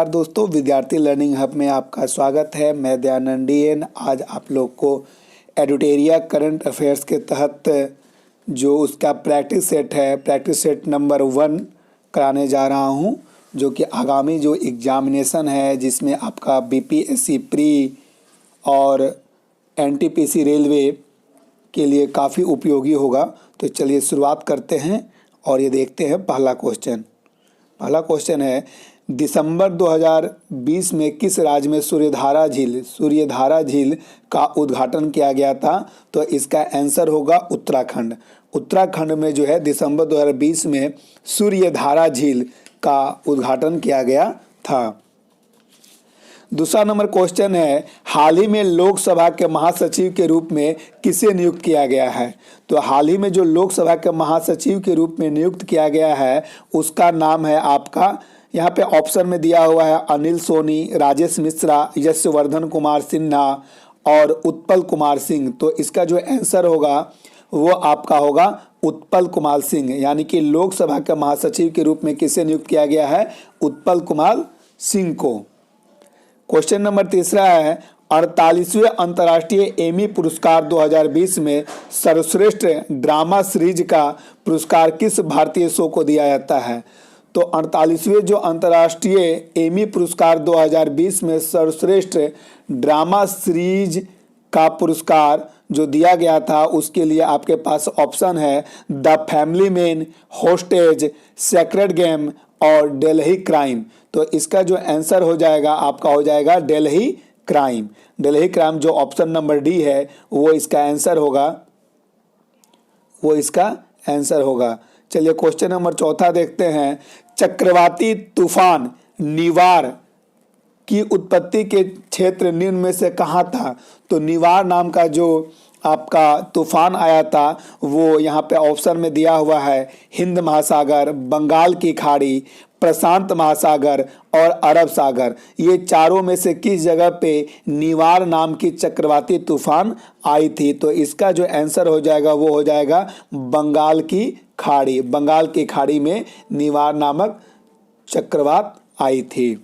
नमस्कार दोस्तों, विद्यार्थी लर्निंग हब में आपका स्वागत है। मैं दयानंद DN आज आप लोग को एडुटेरिया करंट अफेयर्स के तहत जो उसका प्रैक्टिस सेट है, प्रैक्टिस सेट नंबर 1 कराने जा रहा हूं, जो कि आगामी जो एग्जामिनेशन है जिसमें आपका BPSC प्री और NTPC रेलवे के लिए काफ़ी उपयोगी होगा। तो चलिए शुरुआत करते हैं और ये देखते हैं पहला क्वेश्चन है, दिसंबर 2020 में किस राज्य में सूर्यधारा झील का उद्घाटन किया गया था? तो इसका आंसर होगा उत्तराखंड। उत्तराखंड में जो है दिसंबर 2020 में सूर्यधारा झील का उद्घाटन किया गया था। दूसरा नंबर क्वेश्चन है, हाल ही में लोकसभा के महासचिव के रूप में किसे नियुक्त किया गया है? तो हाल ही में जो लोकसभा के महासचिव के रूप में नियुक्त किया गया है उसका नाम है आपका, यहाँ पे ऑप्शन में दिया हुआ है अनिल सोनी, राजेश मिश्रा, यशवर्धन कुमार सिन्हा और उत्पल कुमार सिंह। तो इसका जो आंसर होगा वो आपका होगा उत्पल कुमार सिंह, यानी कि लोकसभा के महासचिव के रूप में किसे नियुक्त किया गया है? उत्पल कुमार सिंह को। क्वेश्चन नंबर तीसरा है, 48वें अंतर्राष्ट्रीय एमी पुरस्कार 2020 में सर्वश्रेष्ठ ड्रामा सीरीज का पुरस्कार किस भारतीय शो को दिया जाता है? तो 48वें जो अंतर्राष्ट्रीय एमी पुरस्कार 2020 में सर्वश्रेष्ठ ड्रामा सीरीज का पुरस्कार जो दिया गया था उसके लिए आपके पास ऑप्शन है the family man, hostage, sacred game और दिल्ली क्राइम। तो इसका जो आंसर हो जाएगा आपका हो जाएगा दिल्ली क्राइम। दिल्ली क्राइम जो ऑप्शन नंबर डी है वो इसका आंसर होगा। चलिए क्वेश्चन नंबर चौथा देखते हैं, चक्रवाती तूफान निवार की उत्पत्ति के क्षेत्र निम्न में से कहाँ था? तो निवार नाम का जो आपका तूफान आया था वो यहाँ पे ऑप्शन में दिया हुआ है हिंद महासागर, बंगाल की खाड़ी, प्रशांत महासागर और अरब सागर। ये चारों में से किस जगह पे निवार नाम की चक्रवाती तूफान आई थी? तो इसका जो आंसर हो जाएगा वो हो जाएगा बंगाल की खाड़ी। बंगाल की खाड़ी में निवार नामक चक्रवात आई थी।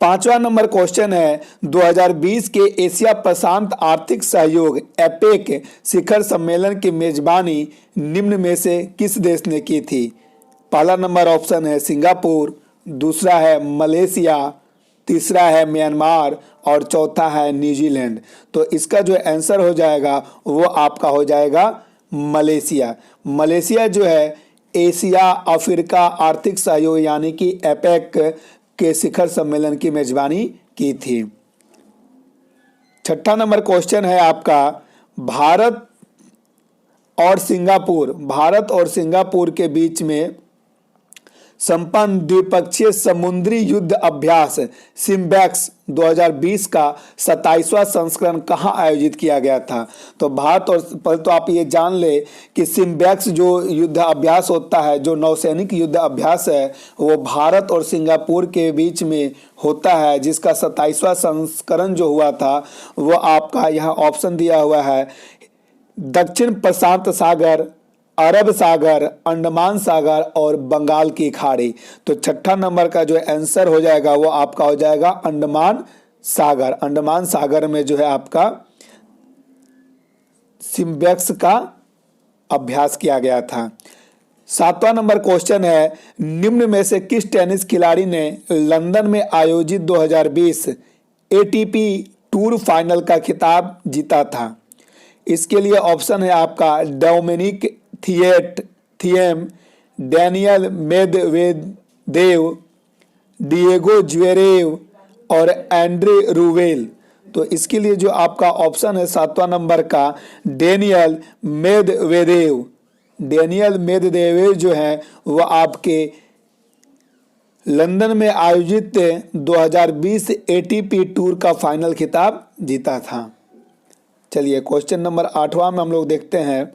पांचवा नंबर क्वेश्चन है, 2020 के एशिया प्रशांत आर्थिक सहयोग एपेक शिखर सम्मेलन की मेजबानी निम्न में से किस देश ने की थी? पहला नंबर ऑप्शन है सिंगापुर, दूसरा है मलेशिया, तीसरा है म्यांमार और चौथा है न्यूजीलैंड। तो इसका जो आंसर हो जाएगा वो आपका हो जाएगा मलेशिया। मलेशिया जो है एशिया अफ्रीका आर्थिक सहयोग यानी कि एपेक के शिखर सम्मेलन की मेजबानी की थी। छठा नंबर क्वेश्चन है आपका, भारत और सिंगापुर के बीच में संपन्न द्विपक्षीय समुद्री युद्ध अभ्यास सिम्बैक्स 2020 का 27वां संस्करण कहाँ आयोजित किया गया था? तो भारत और पहले तो आप ये जान ले कि सिम्बैक्स जो युद्ध अभ्यास होता है, जो नौसैनिक युद्ध अभ्यास है, वो भारत और सिंगापुर के बीच में होता है, जिसका 27वां संस्करण जो हुआ था वो आपका यहाँ ऑप्शन दिया हुआ है दक्षिण प्रशांत सागर, अरब सागर, अंडमान सागर और बंगाल की खाड़ी। तो छठा नंबर का जो आंसर हो जाएगा वो आपका हो जाएगा अंडमान सागर। अंडमान सागर में जो है आपका सिम्बैक्स का अभ्यास किया गया था। सातवां नंबर क्वेश्चन है, निम्न में से किस टेनिस खिलाड़ी ने लंदन में आयोजित 2020 ATP टूर फाइनल का खिताब जीता था? इसके लिए ऑप्शन है आपका Dominic Thiem, Daniil Medvedev, Diego Zverev और एंड्रे रूवेल। तो इसके लिए जो आपका ऑप्शन है सातवां नंबर का डैनियल मेदवेदेव जो है वो आपके लंदन में आयोजित 2020 ATP टूर का फाइनल खिताब जीता था। चलिए क्वेश्चन नंबर 8वां में हम लोग देखते हैं,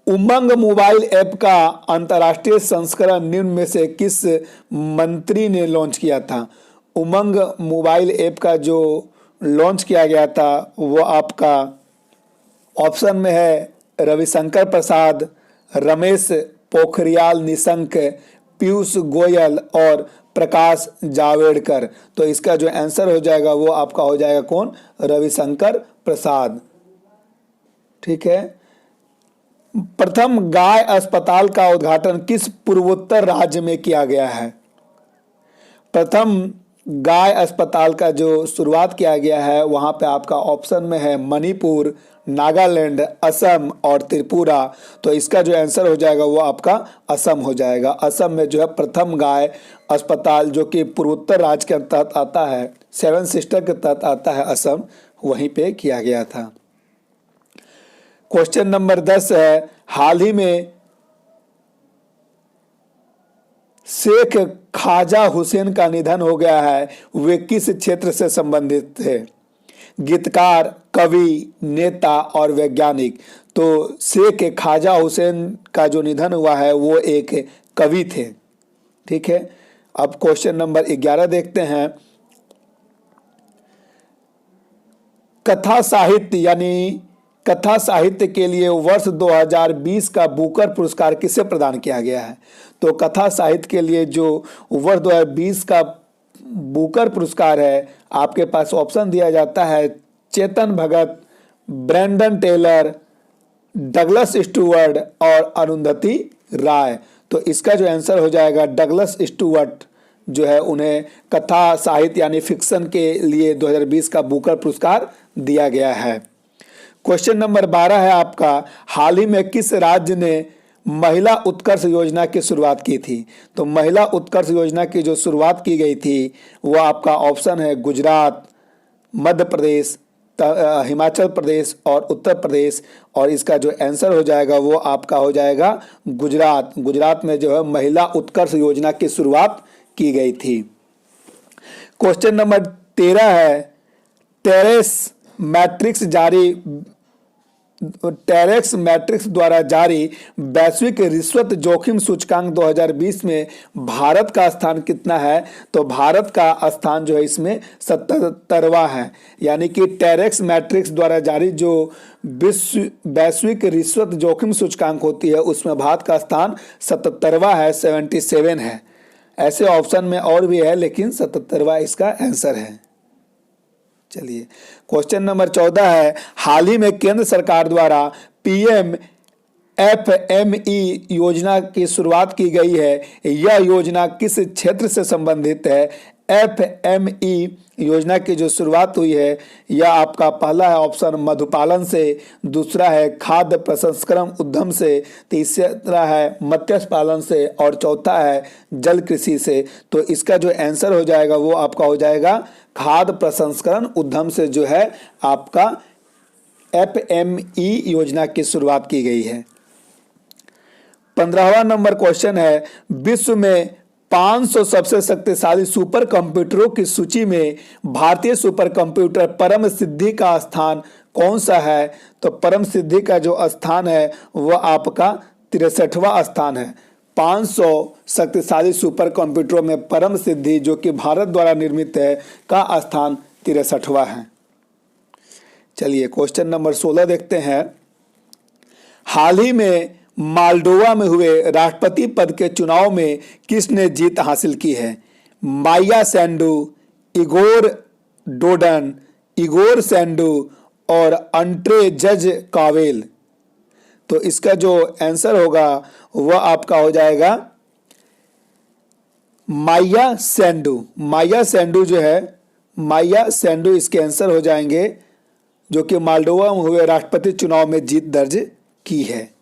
उमंग मोबाइल ऐप का अंतर्राष्ट्रीय संस्करण निम्न में से किस मंत्री ने लॉन्च किया था? उमंग मोबाइल ऐप का जो लॉन्च किया गया था वो आपका ऑप्शन में है रविशंकर प्रसाद, रमेश पोखरियाल निशंक, पीयूष गोयल और प्रकाश जावड़ेकर। तो इसका जो आंसर हो जाएगा वो आपका हो जाएगा कौन? रविशंकर प्रसाद। ठीक है। प्रथम गाय अस्पताल का उद्घाटन किस पूर्वोत्तर राज्य में किया गया है? प्रथम गाय अस्पताल का जो शुरुआत किया गया है वहां पे आपका ऑप्शन में है मणिपुर, नागालैंड, असम और त्रिपुरा। तो इसका जो आंसर हो जाएगा वो आपका असम हो जाएगा। असम में जो है प्रथम गाय अस्पताल जो कि पूर्वोत्तर राज्य के तहत आता है, सेवन सिस्टर के तहत आता है असम, वहीं पे किया गया था। क्वेश्चन नंबर 10 है, हाल ही में शेख ख्वाजा हुसैन का निधन हो गया है, वे किस क्षेत्र से संबंधित थे? गीतकार, कवि, नेता और वैज्ञानिक। तो शेख ख्वाजा हुसैन का जो निधन हुआ है वो एक कवि थे। ठीक है। अब क्वेश्चन नंबर 11 देखते हैं। कथा साहित्य यानी कथा साहित्य के लिए वर्ष 2020 का बुकर पुरस्कार किसे प्रदान किया गया है? तो कथा साहित्य के लिए जो वर्ष 2020 का बुकर पुरस्कार है, आपके पास ऑप्शन दिया जाता है Chetan Bhagat, Brandon Taylor, Douglas Stuart और अरुंधति राय। तो इसका जो आंसर हो जाएगा डगलस स्टुअर्ट जो है, उन्हें कथा साहित्य यानी फिक्शन के लिए 2020 का बुकर पुरस्कार दिया गया है। क्वेश्चन नंबर 12 है आपका, हाल ही में किस राज्य ने महिला उत्कर्ष योजना की शुरुआत की थी? तो महिला उत्कर्ष योजना की जो शुरुआत की गई थी वो आपका ऑप्शन है गुजरात, मध्य प्रदेश, हिमाचल प्रदेश और उत्तर प्रदेश। और इसका जो आंसर हो जाएगा वो आपका हो जाएगा गुजरात। गुजरात में जो है महिला उत्कर्ष योजना की शुरुआत की गई थी। क्वेश्चन नंबर 13 है, टेरेक्स मैट्रिक्स द्वारा जारी वैश्विक रिश्वत जोखिम सूचकांक 2020 में भारत का स्थान कितना है? तो भारत का स्थान जो है इसमें 77वां है। यानी कि टेरेक्स मैट्रिक्स द्वारा जारी जो वैश्विक रिश्वत जोखिम सूचकांक होती है उसमें भारत का स्थान 77वां है, 77 है। ऐसे ऑप्शन में और भी है लेकिन 77वां इसका आंसर है। चलिए क्वेश्चन नंबर 14 है, हाल ही में केंद्र सरकार द्वारा PMFME योजना की शुरुआत की गई है। यह योजना किस क्षेत्र से संबंधित है? FME योजना की जो शुरुआत हुई है यह आपका पहला है ऑप्शन मधुपालन से, दूसरा है खाद्य प्रसंस्करण उद्यम से, तीसरा है मत्स्य पालन से और चौथा है जल कृषि से। तो इसका जो आंसर हो जाएगा वो आपका हो जाएगा खाद्य प्रसंस्करण उद्यम से जो है आपका FME योजना की शुरुआत की गई है। 15वां नंबर क्वेश्चन है, विश्व में 500 सबसे शक्तिशाली सुपर कंप्यूटरों की सूची में भारतीय सुपर कंप्यूटर परम सिद्धि का स्थान कौन सा है? तो परम सिद्धि का जो स्थान है वह आपका 63वां स्थान है। 500 शक्तिशाली सुपर कंप्यूटरों में परम सिद्धि जो कि भारत द्वारा निर्मित है का स्थान 63वां है। चलिए क्वेश्चन नंबर 16 देखते हैं, हाल ही में मालडोवा में हुए राष्ट्रपति पद के चुनाव में किसने जीत हासिल की है? माया सैंडू, इगोर डोडन, इगोर सैंडू और अंट्रेजज कावेल। तो इसका जो आंसर होगा वह आपका हो जाएगा माया सैंडू। माया सैंडू जो है, माया सैंडू इसके आंसर हो जाएंगे जो कि मालडोवा में हुए राष्ट्रपति चुनाव में जीत दर्ज की है।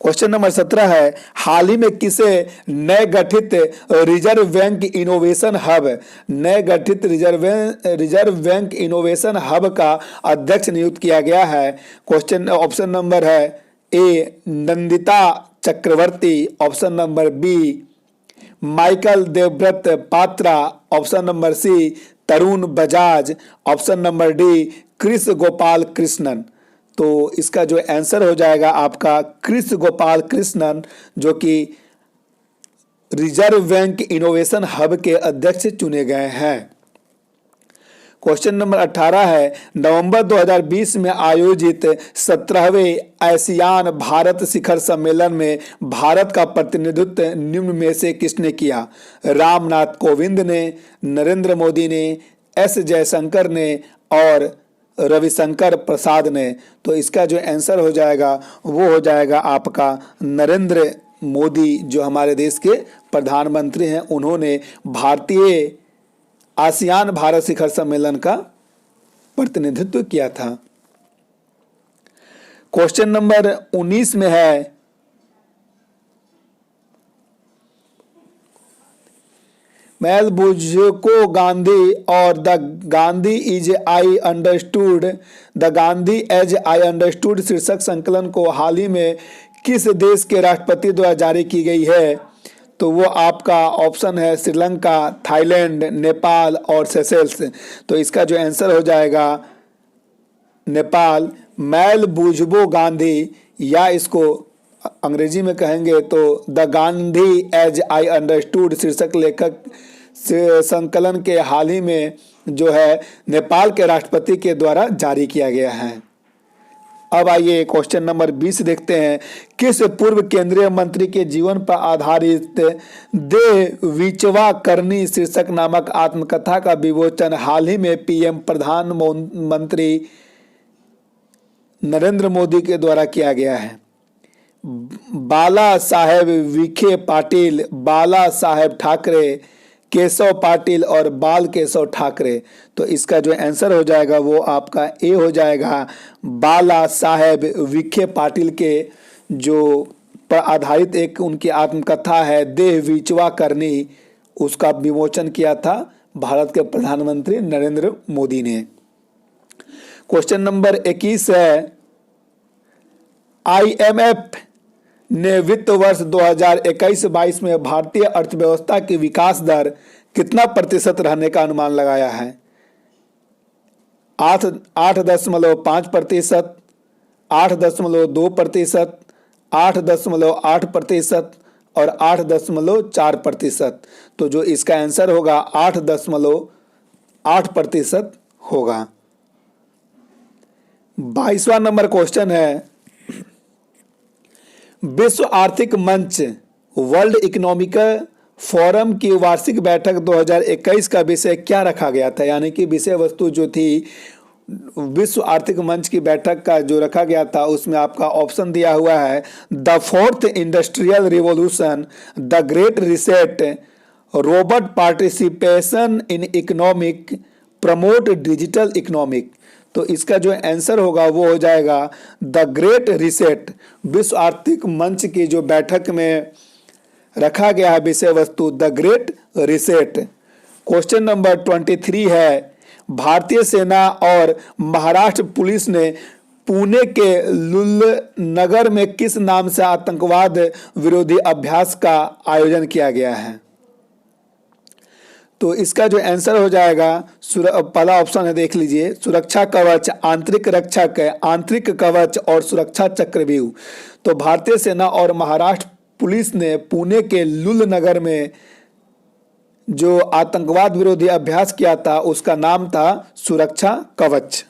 क्वेश्चन नंबर 17 है, हाल ही में किसे नए गठित रिजर्व बैंक इनोवेशन हब का अध्यक्ष नियुक्त किया गया है? क्वेश्चन ऑप्शन नंबर है A Nandita Chakraborty, option number B Michael Debabrata Patra, option number C Tarun Bajaj, option number D Kris Gopal Krishnan. तो इसका जो आंसर हो जाएगा आपका क्रिस गोपाल कृष्णन जो कि रिजर्व बैंक इनोवेशन हब के अध्यक्ष चुने गए हैं। क्वेश्चन नंबर 18 है, नवंबर 2020 में आयोजित 17वें आसियान भारत शिखर सम्मेलन में भारत का प्रतिनिधित्व निम्न में से किसने किया? रामनाथ कोविंद ने, नरेंद्र मोदी ने, एस जयशंकर ने और रविशंकर प्रसाद ने। तो इसका जो आंसर हो जाएगा वो हो जाएगा आपका नरेंद्र मोदी, जो हमारे देश के प्रधानमंत्री हैं। उन्होंने भारतीय आसियान भारत शिखर सम्मेलन का प्रतिनिधित्व किया था। क्वेश्चन नंबर 19 में है, मैल बुझको गांधी और the Gandhi is I understood, the Gandhi as I understood शीर्षक संकलन को हाल ही में किस देश के राष्ट्रपति द्वारा जारी की गई है? तो वो आपका ऑप्शन है श्रीलंका, थाईलैंड, नेपाल और सेशेल्स। तो इसका जो आंसर हो जाएगा नेपाल। मैल बुझबो गांधी, या इसको अंग्रेजी में कहेंगे तो the Gandhi as I understood शीर्षक लेखक संकलन के हाल ही में जो है नेपाल के राष्ट्रपति के द्वारा जारी किया गया है। अब आइए क्वेश्चन नंबर 20 देखते हैं। किस पूर्व केंद्रीय मंत्री के जीवन पर आधारित देह विचवा करनी शीर्षक नामक आत्मकथा का विमोचन हाल ही में पीएम प्रधानमंत्री नरेंद्र मोदी के द्वारा किया गया है? बाला साहेब विखे पाटिल, बाला साहेब ठाकरे, केशव पाटिल और बाल केशव ठाकरे। तो इसका जो आंसर हो जाएगा वो आपका ए हो जाएगा। बाला साहेब विखे पाटिल के जो पर आधारित एक उनकी आत्मकथा है देह विचवा करनी, उसका विमोचन किया था भारत के प्रधानमंत्री नरेंद्र मोदी ने। क्वेश्चन नंबर 21 है, आईएमएफ ने वित्त वर्ष 2021-22 में भारतीय अर्थव्यवस्था की विकास दर कितना प्रतिशत रहने का अनुमान लगाया है? 8.5%, 8.2%, 8.8% और 8.4%। तो जो इसका आंसर होगा 8.8% होगा। 22वां नंबर क्वेश्चन है, विश्व आर्थिक मंच वर्ल्ड इकोनॉमिक फोरम की वार्षिक बैठक 2021 का विषय क्या रखा गया था? यानी कि विषय वस्तु जो थी विश्व आर्थिक मंच की बैठक का जो रखा गया था उसमें आपका ऑप्शन दिया हुआ है, the fourth industrial revolution, the great reset, robot participation in economic, promote digital economic. तो इसका जो आंसर होगा वो हो जाएगा द ग्रेट रिसेट। विश्व आर्थिक मंच की जो बैठक में रखा गया है विषय वस्तु the great reset. Question number 23 है, भारतीय सेना और महाराष्ट्र पुलिस ने पुणे के लुल्लनगर में किस नाम से आतंकवाद विरोधी अभ्यास का आयोजन किया गया है? तो इसका जो आंसर हो जाएगा पहला ऑप्शन है, देख लीजिए, सुरक्षा कवच, आंतरिक रक्षक, आंतरिक कवच और सुरक्षा चक्रव्यूह। तो भारतीय सेना और महाराष्ट्र पुलिस ने पुणे के लुल्लनगर में जो आतंकवाद विरोधी अभ्यास किया था उसका नाम था सुरक्षा कवच।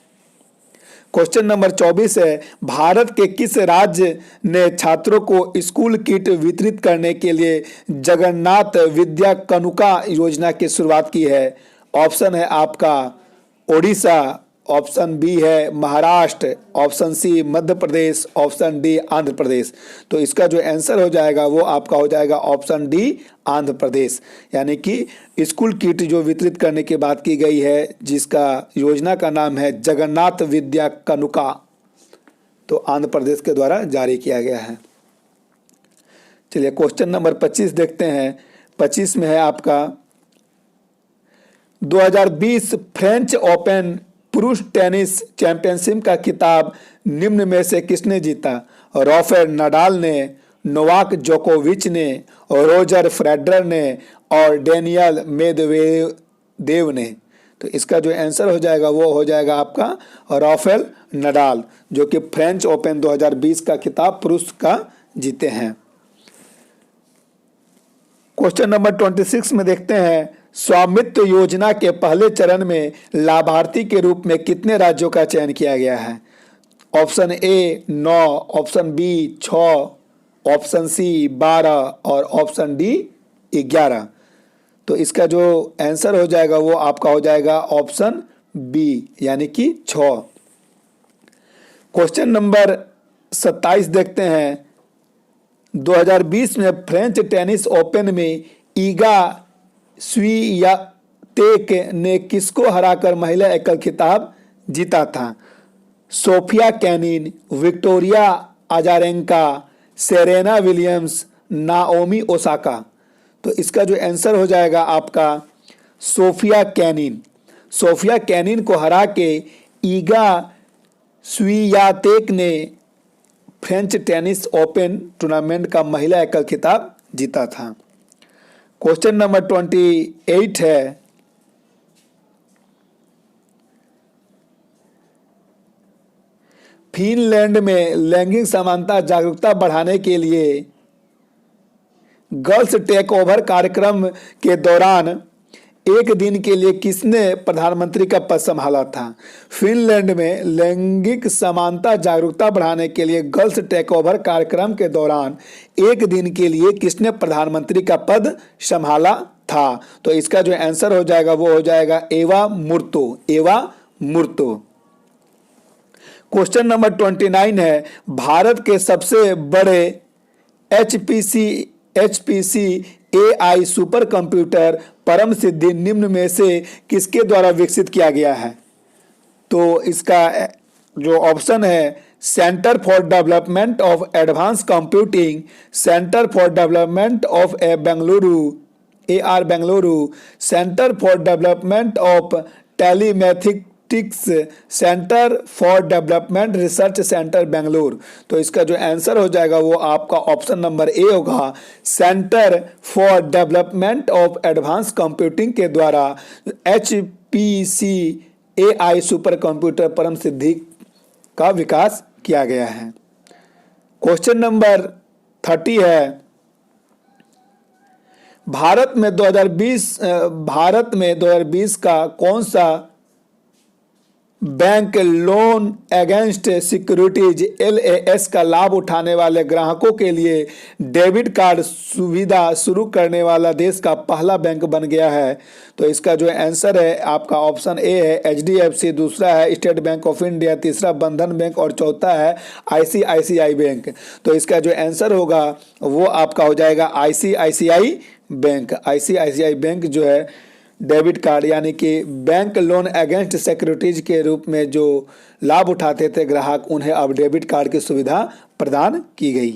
क्वेश्चन नंबर 24 है, भारत के किस राज्य ने छात्रों को स्कूल किट वितरित करने के लिए जगन्नाथ विद्या कनुका योजना की शुरुआत की है? ऑप्शन है आपका ओडिशा, ऑप्शन बी है महाराष्ट्र, ऑप्शन सी मध्य प्रदेश, ऑप्शन डी आंध्र प्रदेश। तो इसका जो आंसर हो जाएगा वो आपका हो जाएगा ऑप्शन डी आंध्र प्रदेश। यानी कि स्कूल किट जो वितरित करने की बात की गई है जिसका योजना का नाम है जगन्नाथ विद्या कनुका, तो आंध्र प्रदेश के द्वारा जारी किया गया है। चलिए क्वेश्चन नंबर 25 देखते हैं। 25 में है आपका 2020 फ्रेंच ओपन पुरुष टेनिस चैंपियनशिप का खिताब निम्न में से किसने जीता? राफेल नडाल ने, नोवाक जोकोविच ने, रोजर फेडरर ने और डेनियल मेदवेदेव ने। तो इसका जो आंसर हो जाएगा वो हो जाएगा आपका राफेल नडाल, जो कि फ्रेंच ओपन 2020 का खिताब पुरुष का जीते हैं। क्वेश्चन नंबर 26 में देखते हैं, स्वामित्व योजना के पहले चरण में लाभार्थी के रूप में कितने राज्यों का चयन किया गया है? Option A 9, option B 6, option C 12 और ऑप्शन डी 11। तो इसका जो आंसर हो जाएगा वो आपका हो जाएगा ऑप्शन बी यानी कि 6। क्वेश्चन नंबर 27 देखते हैं, 2020 में फ्रेंच टेनिस ओपन में ईगा स्वियातेक ने किसको हराकर महिला एकल खिताब जीता था? Sofia Kenin, Victoria Azarenka, Serena Williams, Naomi Osaka. तो इसका जो आंसर हो जाएगा आपका सोफिया केनिन। सोफिया केनिन को हरा के ईगा स्वियातेक ने फ्रेंच टेनिस ओपन टूर्नामेंट का महिला एकल खिताब जीता था। क्वेश्चन नंबर 28 है, फिनलैंड में लैंगिक समानता जागरूकता बढ़ाने के लिए गर्ल्स टेक ओवर कार्यक्रम के दौरान एक दिन के लिए किसने प्रधानमंत्री का पद संभाला था? फिनलैंड में लैंगिक समानता जागरूकता बढ़ाने के लिए गर्ल्स टेक ओवर कार्यक्रम के दौरान एक दिन के लिए किसने प्रधानमंत्री का पद संभाला था? तो इसका जो आंसर हो जाएगा वो हो जाएगा एवा मुर्तो। एवा मुर्तो। क्वेश्चन नंबर 29 है, भारत के सबसे बड़े एचपीसी एआई सुपर कंप्यूटर परम सिद्धि निम्न में से किसके द्वारा विकसित किया गया है? तो इसका जो ऑप्शन है, centre for development of advance computing, centre for development of Bengaluru AR Bengaluru, centre for development of telematics, centre for development research centre Bengaluru. तो इसका जो आंसर हो जाएगा वो आपका ऑप्शन नंबर ए होगा, centre for development of advance computing के द्वारा HPC AI सुपर कंप्यूटर परम सिद्धि का विकास किया गया है। क्वेश्चन नंबर 30 है, भारत में 2020 का कौन सा bank loan against securities LAS का लाभ उठाने वाले ग्राहकों के लिए डेबिट कार्ड सुविधा शुरू करने वाला देश का पहला बैंक बन गया है? तो इसका जो आंसर है आपका ऑप्शन ए है HDFC, दूसरा है स्टेट बैंक ऑफ इंडिया, तीसरा बंधन बैंक और चौथा है ICICI बैंक। तो इसका जो आंसर होगा वो आपका हो जाएगा ICICI बैंक। ICICI बैंक जो है डेबिट कार्ड यानी कि बैंक लोन अगेंस्ट सिक्योरिटीज के रूप में जो लाभ उठाते थे ग्राहक, उन्हें अब डेबिट कार्ड की सुविधा प्रदान की गई।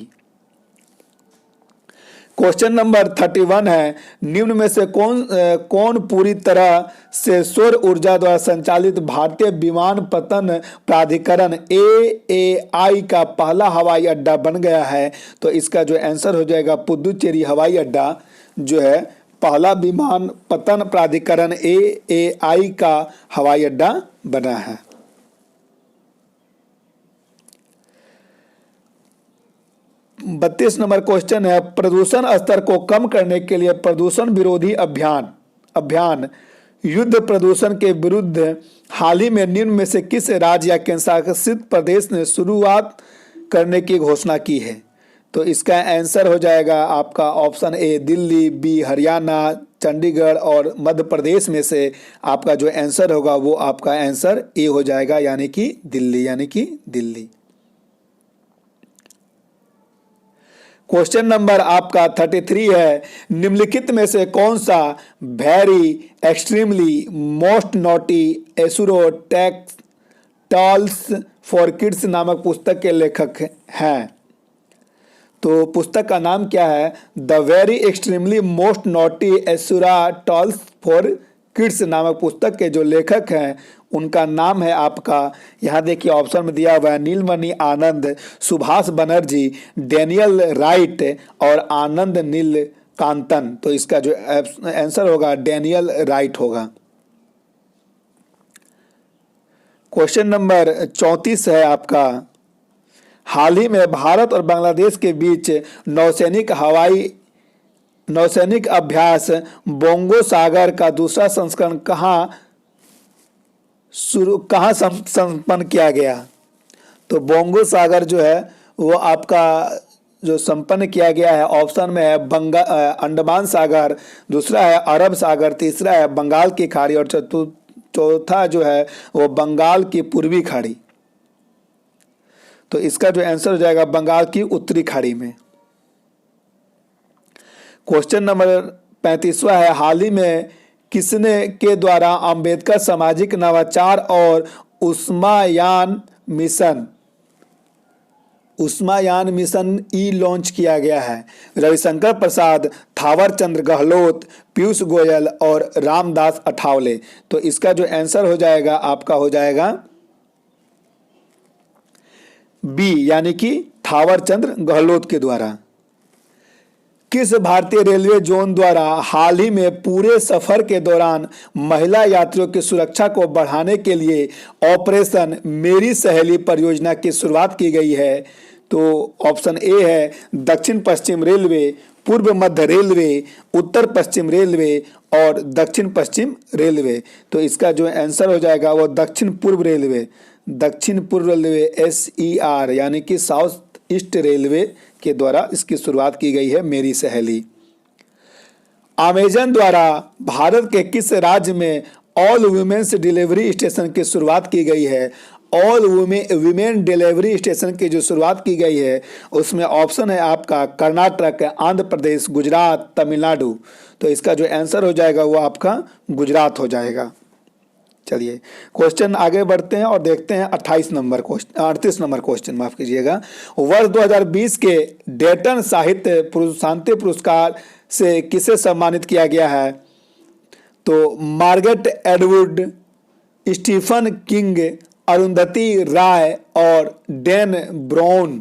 क्वेश्चन नंबर 31 है, निम्न में से कौन पूरी तरह से सौर ऊर्जा द्वारा संचालित भारतीय विमानपत्तन प्राधिकरण AAI का पहला हवाई अड्डा बन गया है? तो इसका जो आंसर हो जाएगा पुदुचेरी हवाई अड्डा जो है पहला विमानपत्तन प्राधिकरण AAI का हवाई अड्डा बना है। बत्तीस नंबर क्वेश्चन है, प्रदूषण स्तर को कम करने के लिए प्रदूषण विरोधी अभियान युद्ध प्रदूषण के विरुद्ध हाल ही में निम्न में से किस राज्य या केंद्रशासित प्रदेश ने शुरुआत करने की घोषणा की है? तो इसका आंसर हो जाएगा आपका option A Delhi, B Haryana, Chandigarh और मध्य प्रदेश में से आपका जो आंसर होगा वो आपका आंसर ए हो जाएगा यानी कि दिल्ली। क्वेश्चन नंबर आपका 33 है, निम्नलिखित में से कौन सा very extremely most naughty Asura tales for kids नामक पुस्तक के लेखक हैं? तो पुस्तक का नाम क्या है? The very extremely most naughty Asura tales for kids नामक पुस्तक के जो लेखक हैं उनका नाम है आपका, यहाँ देखिए ऑप्शन में दिया हुआ है, नीलमणि आनंद, सुभाष बनर्जी, डैनियल राइट और आनंद नीलकांतन। तो इसका जो आंसर होगा डैनियल राइट होगा। क्वेश्चन नंबर 34 है आपका, हाल ही में भारत और बांग्लादेश के बीच नौसैनिक हवाई नौसैनिक अभ्यास बोंगो सागर का दूसरा संस्करण कहाँ संपन्न किया गया? तो बोंगो सागर जो है वो आपका जो संपन्न किया गया है, ऑप्शन में है अंडमान सागर, दूसरा है अरब सागर, तीसरा है बंगाल की खाड़ी और चौथा जो है वो बंगाल की पूर्वी खाड़ी। तो इसका जो आंसर हो जाएगा बंगाल की उत्तरी खाड़ी में। क्वेश्चन नंबर 35वां है, हाल ही में किसने के द्वारा अंबेडकर सामाजिक नवाचार और उष्मायान मिशन ई लॉन्च किया गया है? रविशंकर प्रसाद, थावर चंद गहलोत, पीयूष गोयल और रामदास अठावले। तो इसका जो आंसर हो जाएगा आपका हो जाएगा बी, यानी कि थावर चंद गहलोत के द्वारा। किस भारतीय रेलवे जोन द्वारा हाल ही में पूरे सफर के दौरान महिला यात्रियों की सुरक्षा को बढ़ाने के लिए ऑपरेशन मेरी सहेली परियोजना की शुरुआत की गई है? तो ऑप्शन ए है दक्षिण पश्चिम रेलवे, पूर्व मध्य रेलवे, उत्तर पश्चिम रेलवे और दक्षिण पश्चिम रेलवे। तो इसका जो आंसर हो जाएगा वो दक्षिण पूर्व रेलवे, SER यानी कि साउथ ईस्ट रेलवे के द्वारा इसकी शुरुआत की गई है मेरी सहेली। अमेजन द्वारा भारत के किस राज्य में ऑल वुमेन्स डिलीवरी स्टेशन की शुरुआत की गई है? ऑल वुमेन डिलीवरी स्टेशन की जो शुरुआत की गई है उसमें ऑप्शन है आपका कर्नाटक, आंध्र प्रदेश, गुजरात, तमिलनाडु। तो इसका जो आंसर हो जाएगा वो आपका गुजरात हो जाएगा। चलिए क्वेश्चन आगे बढ़ते हैं और देखते हैं 38 नंबर क्वेश्चन माफ कीजिएगा। वर्ष 2020 के डेटन साहित्य शांति पुरस्कार से किसे सम्मानित किया गया है? तो Margaret Atwood, Stephen King, Arundhati Roy और डैन ब्राउन।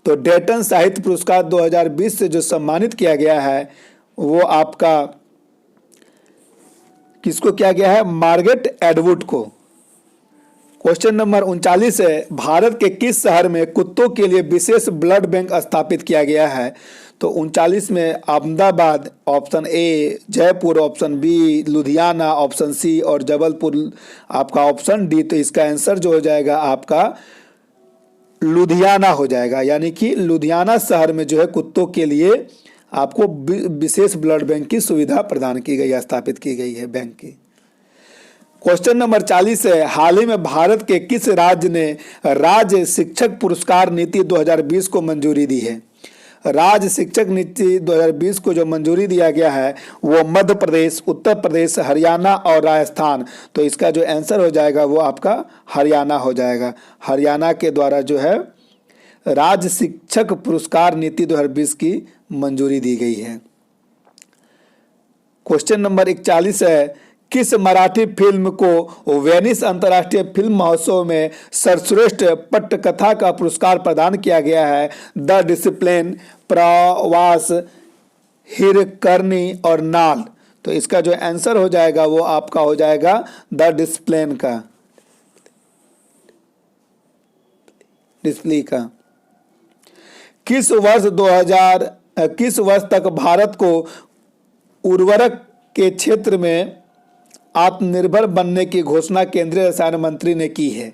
तो डेटन साहित्य पुरस्कार 2020 से जो सम्मानित किया गया है वो आपका किसको किया गया है? मार्गरेट एटवुड को। क्वेश्चन नंबर 39 है, भारत के किस शहर में कुत्तों के लिए विशेष ब्लड बैंक स्थापित किया गया है? तो 39 में Ahmedabad, option A, Jaipur, option B, Ludhiana, option C और जबलपुर आपका ऑप्शन डी। तो इसका आंसर जो हो जाएगा आपका लुधियाना हो जाएगा, यानी कि लुधियाना शहर में जो है कुत्तों के लिए आपको विशेष ब्लड बैंक की सुविधा प्रदान की गई है, स्थापित की गई है बैंक की। क्वेश्चन नंबर 40 है, हाल ही में भारत के किस राज्य ने राज्य शिक्षक पुरस्कार नीति 2020 को मंजूरी दी है? राज्य शिक्षक नीति 2020 को जो मंजूरी दिया गया है वो मध्य प्रदेश, उत्तर प्रदेश, हरियाणा और राजस्थान। तो इसका जो आंसर हो जाएगा वो आपका हरियाणा हो जाएगा। हरियाणा के द्वारा जो है राज्य शिक्षक पुरस्कार नीति 2020 की मंजूरी दी गई है। क्वेश्चन नंबर 41 है, किस मराठी फिल्म को वेनिस अंतर्राष्ट्रीय फिल्म महोत्सव में सर्वश्रेष्ठ पटकथा का पुरस्कार प्रदान किया गया है? द डिसिप्लिन, प्रवास, हिरकर्णी और नाल। तो इसका जो आंसर हो जाएगा वो आपका हो जाएगा द डिसिप्लिन का। किस वर्ष तक भारत को उर्वरक के क्षेत्र में आत्मनिर्भर बनने की घोषणा केंद्रीय रसायन मंत्री ने की है?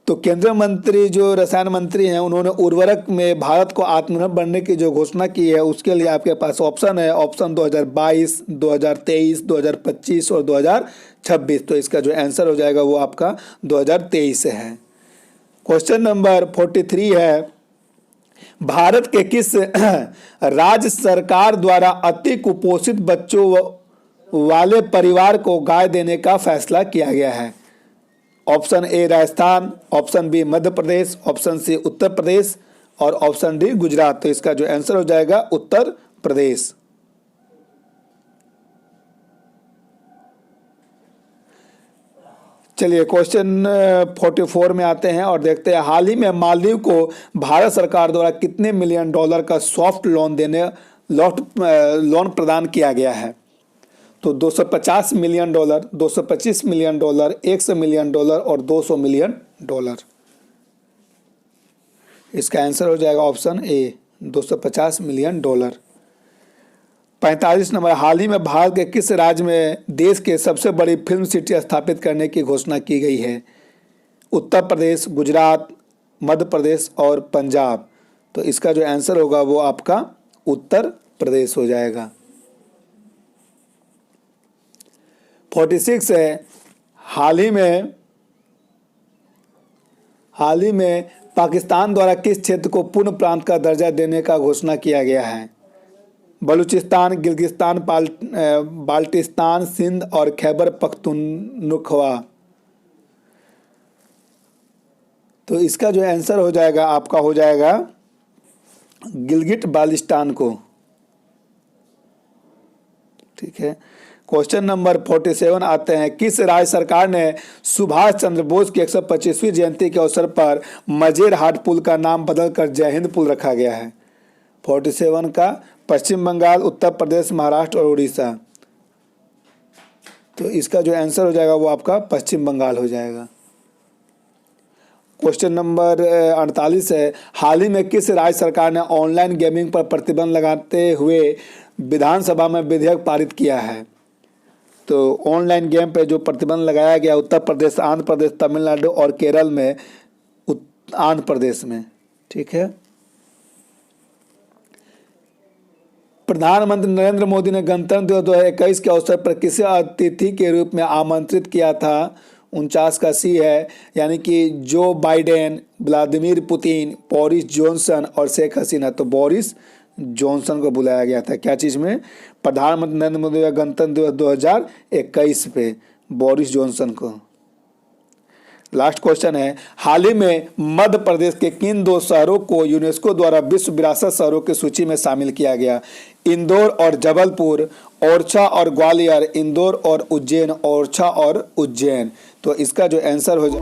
तो केंद्रीय मंत्री जो रसायन मंत्री हैं उन्होंने उर्वरक में भारत को आत्मनिर्भर बनने की जो घोषणा की है उसके लिए आपके पास ऑप्शन है, ऑप्शन 2022, 2023, 2025 और 2026। तो इसका जो आंसर हो जाएगा वो आपका 2023 से है। क्वेश्चन नंबर 43 है, भारत के किस राज्य सरकार द्वारा अति कुपोषित बच्चों वाले परिवार को गाय देने का फैसला किया गया है? Option A Rajasthan, option B Madhya Pradesh, option C Uttar Pradesh और ऑप्शन डी गुजरात। तो इसका जो आंसर हो जाएगा उत्तर प्रदेश। चलिए क्वेश्चन 44 में आते हैं और देखते हैं, हाल ही में मालदीव को भारत सरकार द्वारा कितने मिलियन डॉलर का सॉफ्ट लोन प्रदान किया गया है? तो 250 million dollar, 225 million dollar, 100 million dollar और 200 मिलियन डॉलर। इसका आंसर हो जाएगा option A 250 million dollar. 45 number, हाल ही में भारत के किस राज्य में देश के सबसे बड़ी फिल्म सिटी स्थापित करने की घोषणा की गई है? उत्तर प्रदेश, गुजरात, मध्य प्रदेश और पंजाब। तो इसका जो आंसर होगा वो आपका उत्तर प्रदेश हो जाएगा। 46 है, हाल ही में पाकिस्तान द्वारा किस क्षेत्र को पूर्ण प्रांत का दर्जा देने का घोषणा किया गया है? बलूचिस्तान, गिलगिस्तान, बाल्टिस्तान, सिंध और खैबर पख्तूनख्वा। तो इसका जो आंसर हो जाएगा आपका हो जाएगा गिलगिट बाल्टिस्तान को। ठीक है। क्वेश्चन नंबर 47 आते हैं, किस राज्य सरकार ने सुभाष चंद्र बोस की 125वीं जयंती के अवसर पर मजेर हाट पुल का नाम बदलकर जय हिंद पुल रखा गया है? 47 का पश्चिम बंगाल, उत्तर प्रदेश, महाराष्ट्र और उड़ीसा। तो इसका जो आंसर हो जाएगा वो आपका पश्चिम बंगाल हो जाएगा। क्वेश्चन नंबर 48 है, हाल ही में किस राज्य सरकार ने ऑनलाइन गेमिंग पर प्रतिबंध लगाते हुए विधानसभा में विधेयक पारित किया है? तो ऑनलाइन गेम पे जो प्रतिबंध लगाया गया उत्तर प्रदेश, आंध्र प्रदेश, तमिलनाडु और केरल में आंध्र प्रदेश में। ठीक है। प्रधानमंत्री नरेंद्र मोदी ने गणतंत्र दिवस 2021 के अवसर पर किसे अतिथि के रूप में आमंत्रित किया था? 49 का सी है, यानी कि Joe Biden, Vladimir Putin, Boris Johnson और शेख हसीना। तो बोरिस जॉनसन को बुलाया गया था क्या चीज़ में? प्रधानमंत्री नरेंद्र मोदी का गणतंत्र दिवस 2021 पे बोरिस जॉनसन को। लास्ट क्वेश्चन है, हाल ही में मध्य प्रदेश के किन 2 शहरों को यूनेस्को द्वारा विश्व विरासत शहरों की सूची में शामिल किया गया? इंदौर और जबलपुर, ओरछा और ग्वालियर, इंदौर और उज्जैन, ओरछा और उज्जैन। तो इसका जो आंसर हो जाए